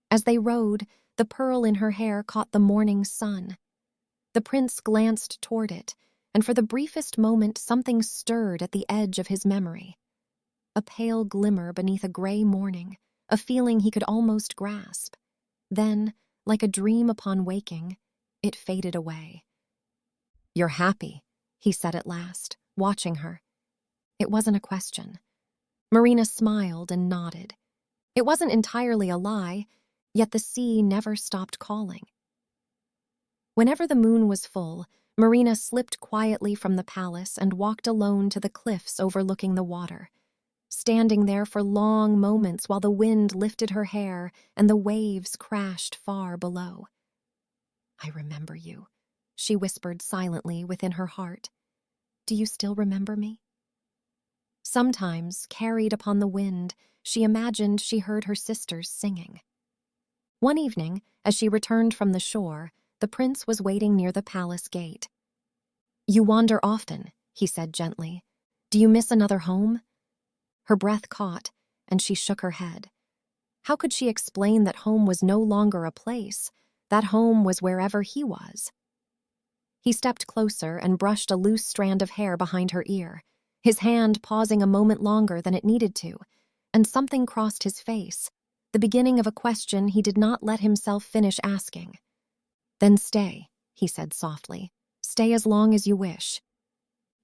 As they rode, the pearl in her hair caught the morning sun. The prince glanced toward it, and for the briefest moment something stirred at the edge of his memory. A pale glimmer beneath a gray morning, a feeling he could almost grasp. Then, like a dream upon waking, it faded away. "You're happy," he said at last, watching her. It wasn't a question. Marina smiled and nodded. It wasn't entirely a lie, yet the sea never stopped calling. Whenever the moon was full, Marina slipped quietly from the palace and walked alone to the cliffs overlooking the water, standing there for long moments while the wind lifted her hair and the waves crashed far below. "I remember you," she whispered silently within her heart. "Do you still remember me?" Sometimes, carried upon the wind, she imagined she heard her sisters singing. One evening, as she returned from the shore, the prince was waiting near the palace gate. "You wander often," he said gently. "Do you miss another home?" Her breath caught, and she shook her head. How could she explain that home was no longer a place? That home was wherever he was. He stepped closer and brushed a loose strand of hair behind her ear, his hand pausing a moment longer than it needed to, and something crossed his face. the beginning of a question he did not let himself finish asking. "Then stay," he said softly. "Stay as long as you wish."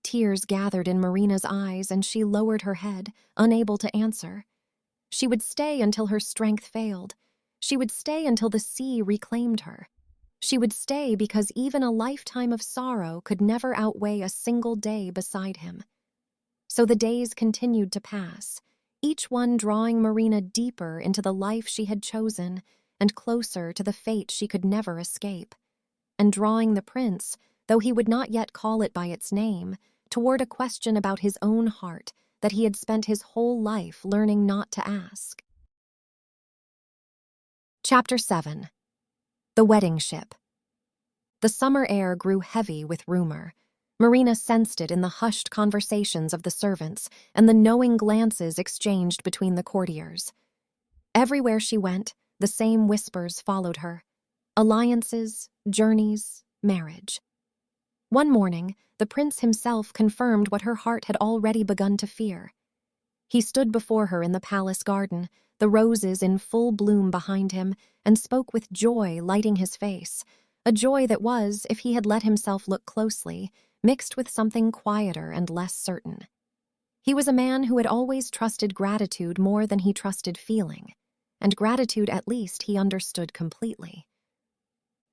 Tears gathered in Marina's eyes, and she lowered her head, unable to answer. She would stay until her strength failed. She would stay until the sea reclaimed her. She would stay because even a lifetime of sorrow could never outweigh a single day beside him. So the days continued to pass, each one drawing Marina deeper into the life she had chosen and closer to the fate she could never escape, and drawing the prince, though he would not yet call it by its name, toward a question about his own heart that he had spent his whole life learning not to ask. Chapter 7. The Wedding Ship. The summer air grew heavy with rumor. Marina sensed it in the hushed conversations of the servants and the knowing glances exchanged between the courtiers. Everywhere she went, the same whispers followed her. Alliances, journeys, marriage. One morning, the prince himself confirmed what her heart had already begun to fear. He stood before her in the palace garden, the roses in full bloom behind him, and spoke with joy lighting his face, a joy that was, if he had let himself look closely, mixed with something quieter and less certain. He was a man who had always trusted gratitude more than he trusted feeling, and gratitude at least he understood completely.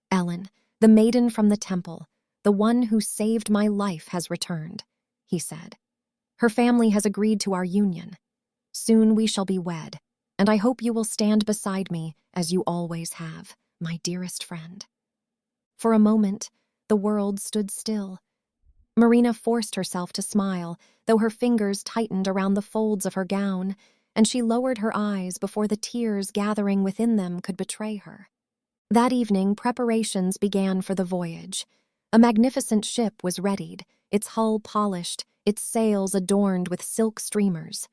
"Ellen, the maiden from the temple, the one who saved my life, has returned," he said. "Her family has agreed to our union. Soon we shall be wed, and I hope you will stand beside me as you always have, my dearest friend." For a moment, the world stood still. Marina forced herself to smile, though her fingers tightened around the folds of her gown, and she lowered her eyes before the tears gathering within them could betray her. That evening, preparations began for the voyage. A magnificent ship was readied, its hull polished, its sails adorned with silk streamers.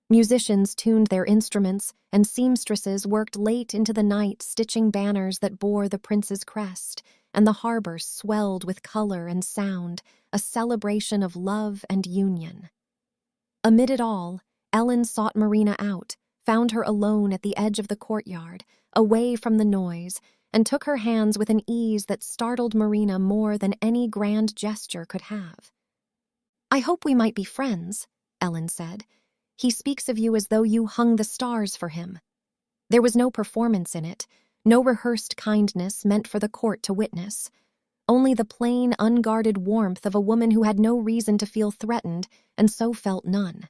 Musicians tuned their instruments, and seamstresses worked late into the night stitching banners that bore the prince's crest, and the harbor swelled with color and sound, a celebration of love and union. Amid it all, Ellen sought Marina out, found her alone at the edge of the courtyard, away from the noise, and took her hands with an ease that startled Marina more than any grand gesture could have. "I hope we might be friends," Ellen said. "He speaks of you as though you hung the stars for him." There was no performance in it, no rehearsed kindness meant for the court to witness. Only the plain, unguarded warmth of a woman who had no reason to feel threatened and so felt none.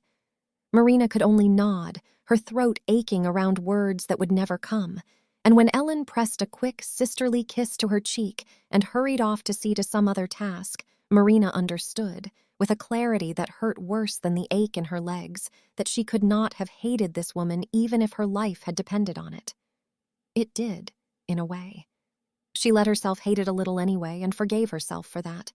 Marina could only nod, her throat aching around words that would never come. And when Ellen pressed a quick, sisterly kiss to her cheek and hurried off to see to some other task, Marina understood, with a clarity that hurt worse than the ache in her legs, that she could not have hated this woman even if her life had depended on it. It did, in a way. She let herself hate it a little anyway and forgave herself for that.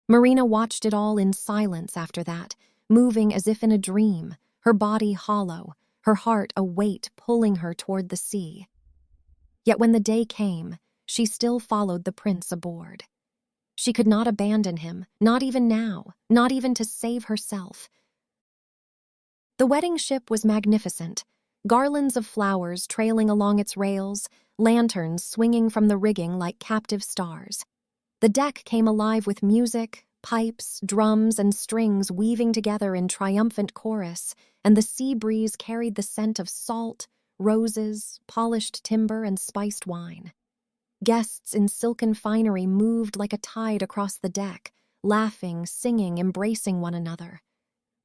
Marina watched it all in silence after that, moving as if in a dream, her body hollow, her heart a weight pulling her toward the sea. Yet when the day came, she still followed the prince aboard. She could not abandon him, not even now, not even to save herself. The wedding ship was magnificent, garlands of flowers trailing along its rails, lanterns swinging from the rigging like captive stars. The deck came alive with music, pipes, drums, and strings weaving together in triumphant chorus, and the sea breeze carried the scent of salt, roses, polished timber, and spiced wine. Guests in silken finery moved like a tide across the deck, laughing, singing, embracing one another.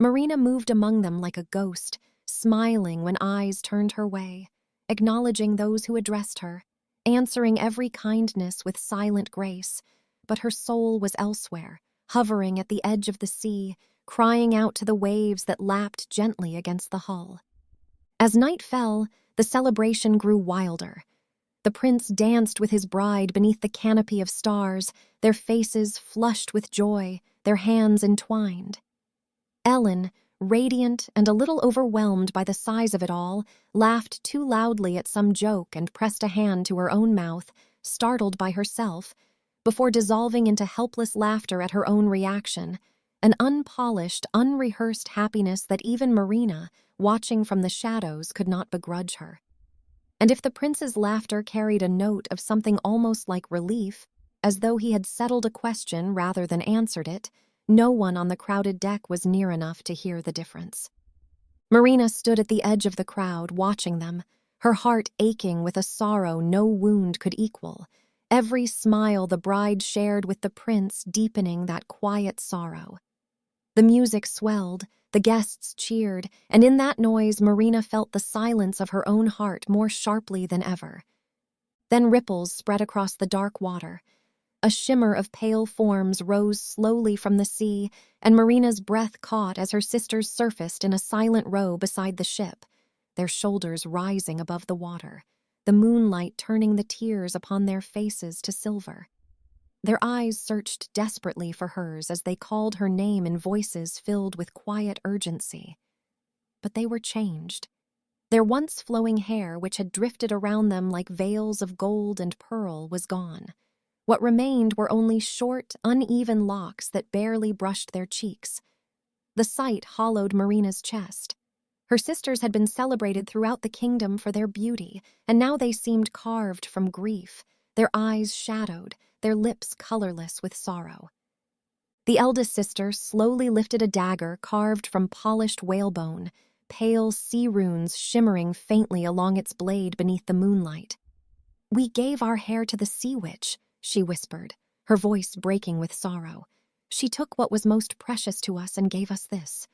Marina moved among them like a ghost, smiling when eyes turned her way, acknowledging those who addressed her, answering every kindness with silent grace, but her soul was elsewhere, hovering at the edge of the sea, crying out to the waves that lapped gently against the hull. As night fell, the celebration grew wilder. The prince danced with his bride beneath the canopy of stars, their faces flushed with joy, their hands entwined. Ellen, radiant and a little overwhelmed by the size of it all, laughed too loudly at some joke and pressed a hand to her own mouth, startled by herself, before dissolving into helpless laughter at her own reaction, an unpolished, unrehearsed happiness that even Marina, watching from the shadows, could not begrudge her. And if the prince's laughter carried a note of something almost like relief, as though he had settled a question rather than answered it, no one on the crowded deck was near enough to hear the difference. Marina stood at the edge of the crowd, watching them, her heart aching with a sorrow no wound could equal, every smile the bride shared with the prince deepening that quiet sorrow. The music swelled, the guests cheered, and in that noise Marina felt the silence of her own heart more sharply than ever. Then ripples spread across the dark water. A shimmer of pale forms rose slowly from the sea, and Marina's breath caught as her sisters surfaced in a silent row beside the ship, their shoulders rising above the water, the moonlight turning the tears upon their faces to silver. Their eyes searched desperately for hers as they called her name in voices filled with quiet urgency. But they were changed. Their once flowing hair, which had drifted around them like veils of gold and pearl, was gone. What remained were only short, uneven locks that barely brushed their cheeks. The sight hollowed Marina's chest. Her sisters had been celebrated throughout the kingdom for their beauty, and now they seemed carved from grief, their eyes shadowed, their lips colorless with sorrow. The eldest sister slowly lifted a dagger carved from polished whalebone, pale sea runes shimmering faintly along its blade beneath the moonlight. "We gave our hair to the sea witch," she whispered, her voice breaking with sorrow. "She took what was most precious to us and gave us this."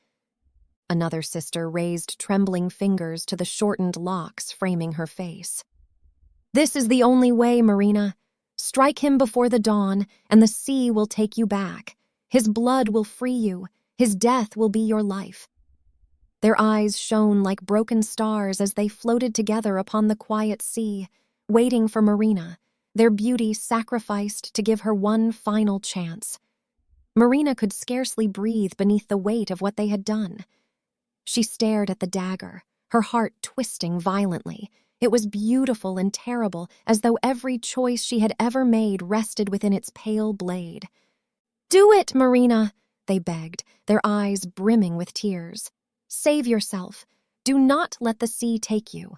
Another sister raised trembling fingers to the shortened locks framing her face. "This is the only way, Marina. Strike him before the dawn, and the sea will take you back. His blood will free you. His death will be your life." Their eyes shone like broken stars as they floated together upon the quiet sea, waiting for Marina, their beauty sacrificed to give her one final chance. Marina could scarcely breathe beneath the weight of what they had done. She stared at the dagger, her heart twisting violently. It was beautiful and terrible, as though every choice she had ever made rested within its pale blade. "Do it, Marina," they begged, their eyes brimming with tears. "Save yourself. Do not let the sea take you."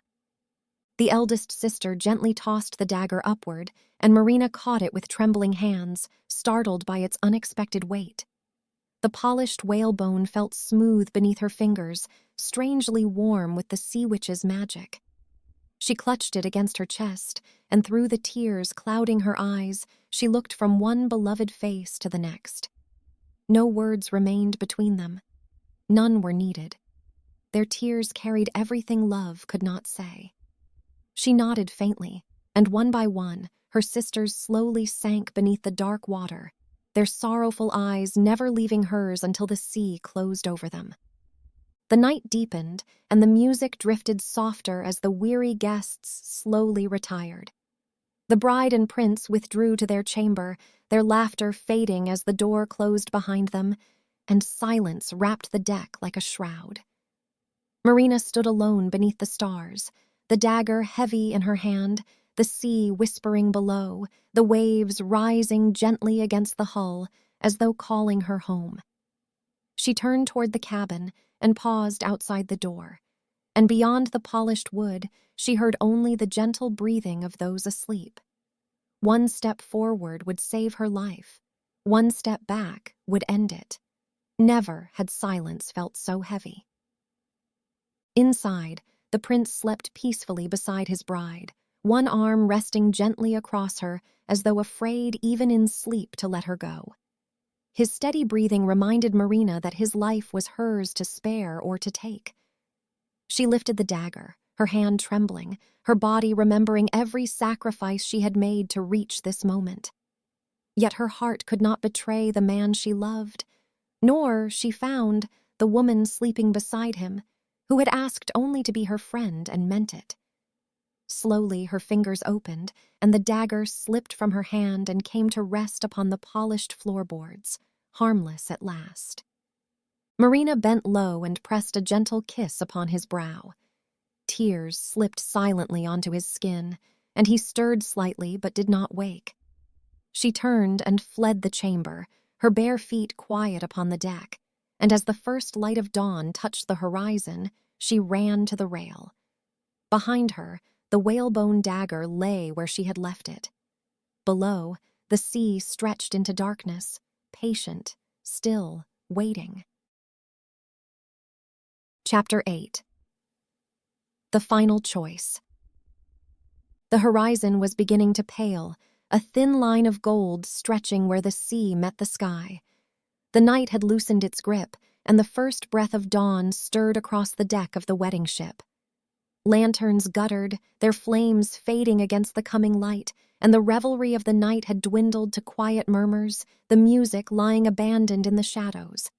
The eldest sister gently tossed the dagger upward, and Marina caught it with trembling hands, startled by its unexpected weight. The polished whalebone felt smooth beneath her fingers, strangely warm with the sea witch's magic. She clutched it against her chest, and through the tears clouding her eyes, she looked from one beloved face to the next. No words remained between them. None were needed. Their tears carried everything love could not say. She nodded faintly, and one by one, her sisters slowly sank beneath the dark water, their sorrowful eyes never leaving hers until the sea closed over them. The night deepened, and the music drifted softer as the weary guests slowly retired. The bride and prince withdrew to their chamber, their laughter fading as the door closed behind them, and silence wrapped the deck like a shroud. Marina stood alone beneath the stars, the dagger heavy in her hand, the sea whispering below, the waves rising gently against the hull, as though calling her home. She turned toward the cabin and paused outside the door, and beyond the polished wood, she heard only the gentle breathing of those asleep. One step forward would save her life. One step back would end it. Never had silence felt so heavy. Inside, the prince slept peacefully beside his bride, one arm resting gently across her as though afraid even in sleep to let her go. His steady breathing reminded Marina that his life was hers to spare or to take. She lifted the dagger, her hand trembling, her body remembering every sacrifice she had made to reach this moment. Yet her heart could not betray the man she loved, nor, she found, the woman sleeping beside him, who had asked only to be her friend and meant it. Slowly her fingers opened, and the dagger slipped from her hand and came to rest upon the polished floorboards, harmless at last. Marina bent low and pressed a gentle kiss upon his brow. Tears slipped silently onto his skin, and he stirred slightly but did not wake. She turned and fled the chamber, her bare feet quiet upon the deck, and as the first light of dawn touched the horizon, she ran to the rail. Behind her, The whalebone dagger lay where she had left it. Below, the sea stretched into darkness, patient, still, waiting. Chapter 8. The Final Choice. The horizon was beginning to pale, a thin line of gold stretching where the sea met the sky. The night had loosened its grip, and the first breath of dawn stirred across the deck of the wedding ship. Lanterns guttered, their flames fading against the coming light, and the revelry of the night had dwindled to quiet murmurs, the music lying abandoned in the shadows.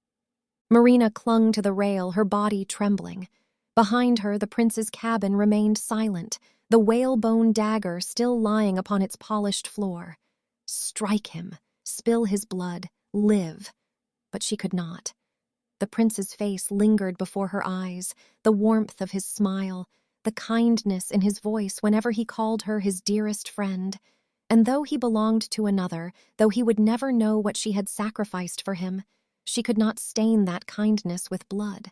Marina clung to the rail, her body trembling. Behind her, the prince's cabin remained silent, the whalebone dagger still lying upon its polished floor. Strike him, spill his blood, live. But she could not. The prince's face lingered before her eyes, the warmth of his smile, the kindness in his voice whenever he called her his dearest friend. And though he belonged to another, though he would never know what she had sacrificed for him, she could not stain that kindness with blood.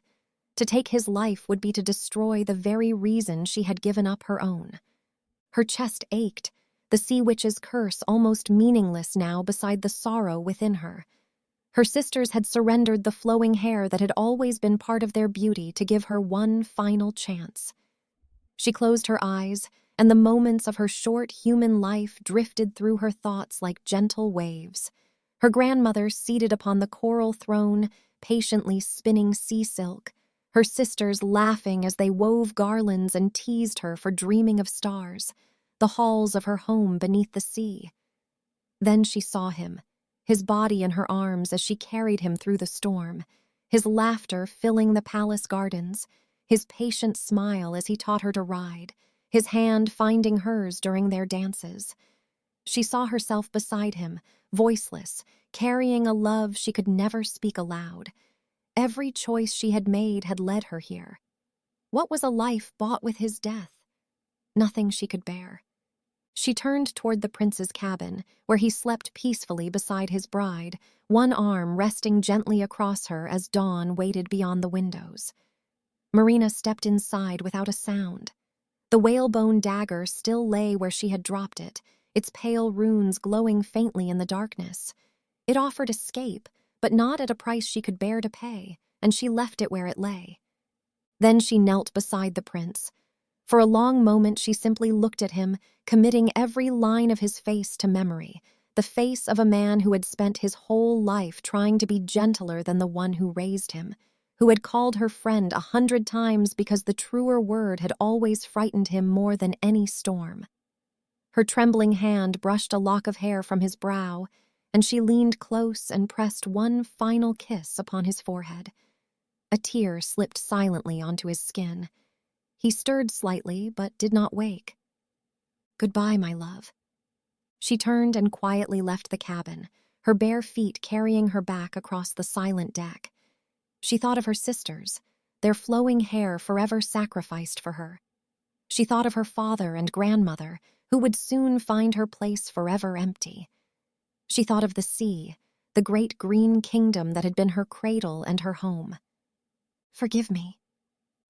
To take his life would be to destroy the very reason she had given up her own. Her chest ached, the sea witch's curse almost meaningless now beside the sorrow within her. Her sisters had surrendered the flowing hair that had always been part of their beauty to give her one final chance. She closed her eyes, and the moments of her short human life drifted through her thoughts like gentle waves. Her grandmother seated upon the coral throne, patiently spinning sea silk, her sisters laughing as they wove garlands and teased her for dreaming of stars, the halls of her home beneath the sea. Then she saw him, his body in her arms as she carried him through the storm, his laughter filling the palace gardens, his patient smile as he taught her to ride, his hand finding hers during their dances. She saw herself beside him, voiceless, carrying a love she could never speak aloud. Every choice she had made had led her here. What was a life bought with his death? Nothing she could bear. She turned toward the prince's cabin, where he slept peacefully beside his bride, one arm resting gently across her as dawn waited beyond the windows. Marina stepped inside without a sound. The whalebone dagger still lay where she had dropped it, its pale runes glowing faintly in the darkness. It offered escape, but not at a price she could bear to pay, and she left it where it lay. Then she knelt beside the prince. For a long moment she simply looked at him, committing every line of his face to memory, the face of a man who had spent his whole life trying to be gentler than the one who raised him, who had called her friend 100 times because the truer word had always frightened him more than any storm. Her trembling hand brushed a lock of hair from his brow, and she leaned close and pressed one final kiss upon his forehead. A tear slipped silently onto his skin. He stirred slightly, but did not wake. "Goodbye, my love." She turned and quietly left the cabin, her bare feet carrying her back across the silent deck. She thought of her sisters, their flowing hair forever sacrificed for her. She thought of her father and grandmother, who would soon find her place forever empty. She thought of the sea, the great green kingdom that had been her cradle and her home. "Forgive me."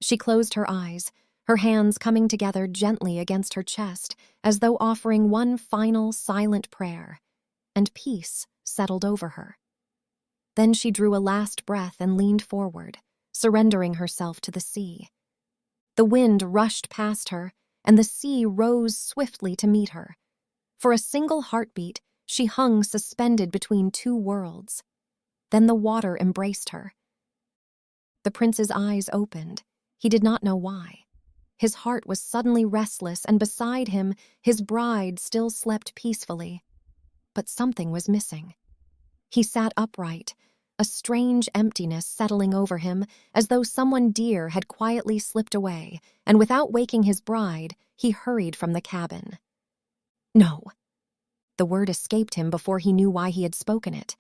She closed her eyes, her hands coming together gently against her chest, as though offering one final silent prayer, and peace settled over her. Then she drew a last breath and leaned forward, surrendering herself to the sea. The wind rushed past her, and the sea rose swiftly to meet her. For a single heartbeat, she hung suspended between two worlds. Then the water embraced her. The prince's eyes opened. He did not know why. His heart was suddenly restless, and beside him, his bride still slept peacefully. But something was missing. He sat upright, a strange emptiness settling over him, as though someone dear had quietly slipped away, and without waking his bride, he hurried from the cabin. "No." The word escaped him before he knew why he had spoken it.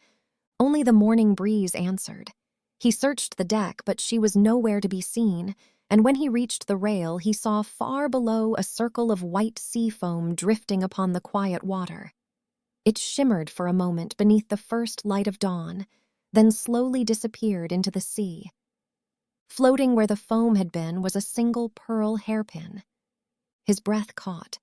Only the morning breeze answered. He searched the deck, but she was nowhere to be seen, and when he reached the rail, he saw far below a circle of white sea foam drifting upon the quiet water. It shimmered for a moment beneath the first light of dawn, then slowly disappeared into the sea. Floating where the foam had been was a single pearl hairpin. His breath caught.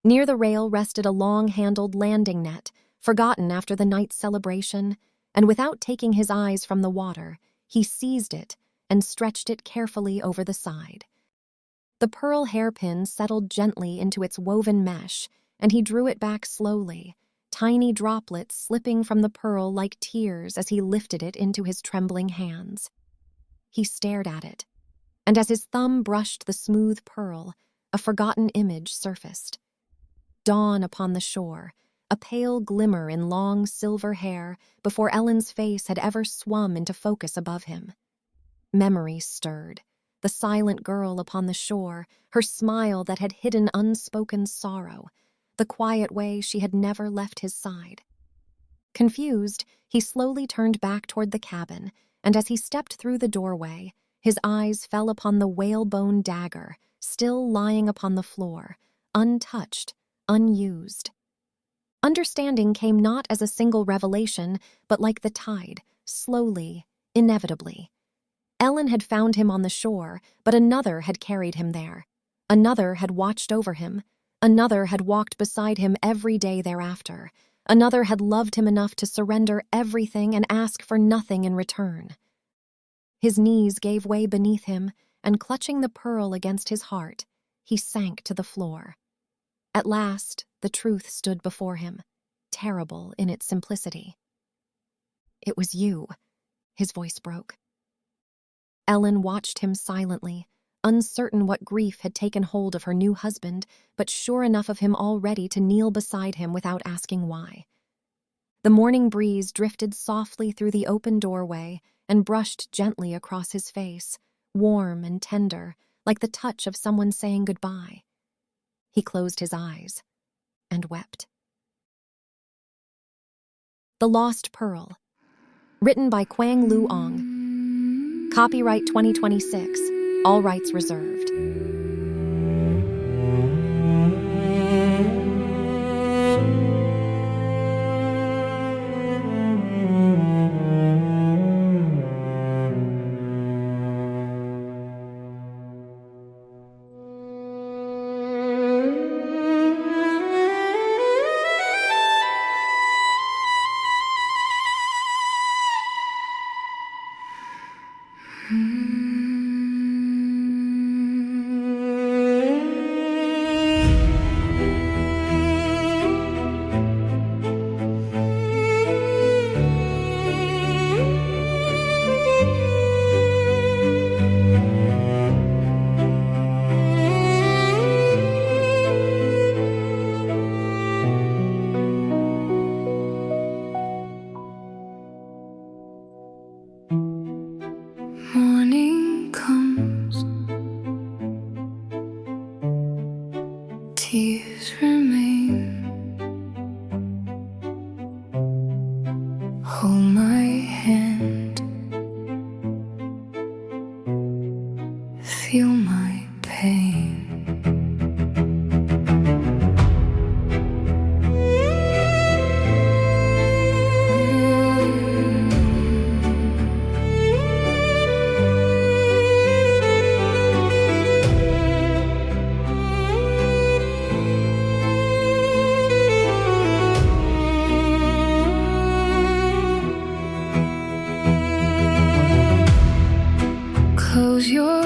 Near the rail rested a long-handled landing net, forgotten after the night's celebration, and without taking his eyes from the water, he seized it and stretched it carefully over the side. The pearl hairpin settled gently into its woven mesh, and he drew it back slowly, tiny droplets slipping from the pearl like tears as he lifted it into his trembling hands. He stared at it, and as his thumb brushed the smooth pearl, a forgotten image surfaced. Dawn upon the shore, a pale glimmer in long silver hair before Ellen's face had ever swum into focus above him. Memory stirred. The silent girl upon the shore, her smile that had hidden unspoken sorrow, the quiet way she had never left his side. Confused, he slowly turned back toward the cabin, and as he stepped through the doorway, his eyes fell upon the whalebone dagger, still lying upon the floor, untouched, unused. Understanding came not as a single revelation, but like the tide, slowly, inevitably. Ellen had found him on the shore, but another had carried him there. Another had watched over him. Another had walked beside him every day thereafter. Another had loved him enough to surrender everything and ask for nothing in return. His knees gave way beneath him, and clutching the pearl against his heart, he sank to the floor. At last, the truth stood before him, terrible in its simplicity. "It was you," his voice broke. Ellen watched him silently, uncertain what grief had taken hold of her new husband, but sure enough of him already to kneel beside him without asking why. The morning breeze drifted softly through the open doorway and brushed gently across his face, warm and tender, like the touch of someone saying goodbye. He closed his eyes and wept. The Lost Pearl. Written by Quang Lu Ong. Copyright 2026. All rights reserved. Morning comes, tears remain. Hold my hand, feel my pain. Close your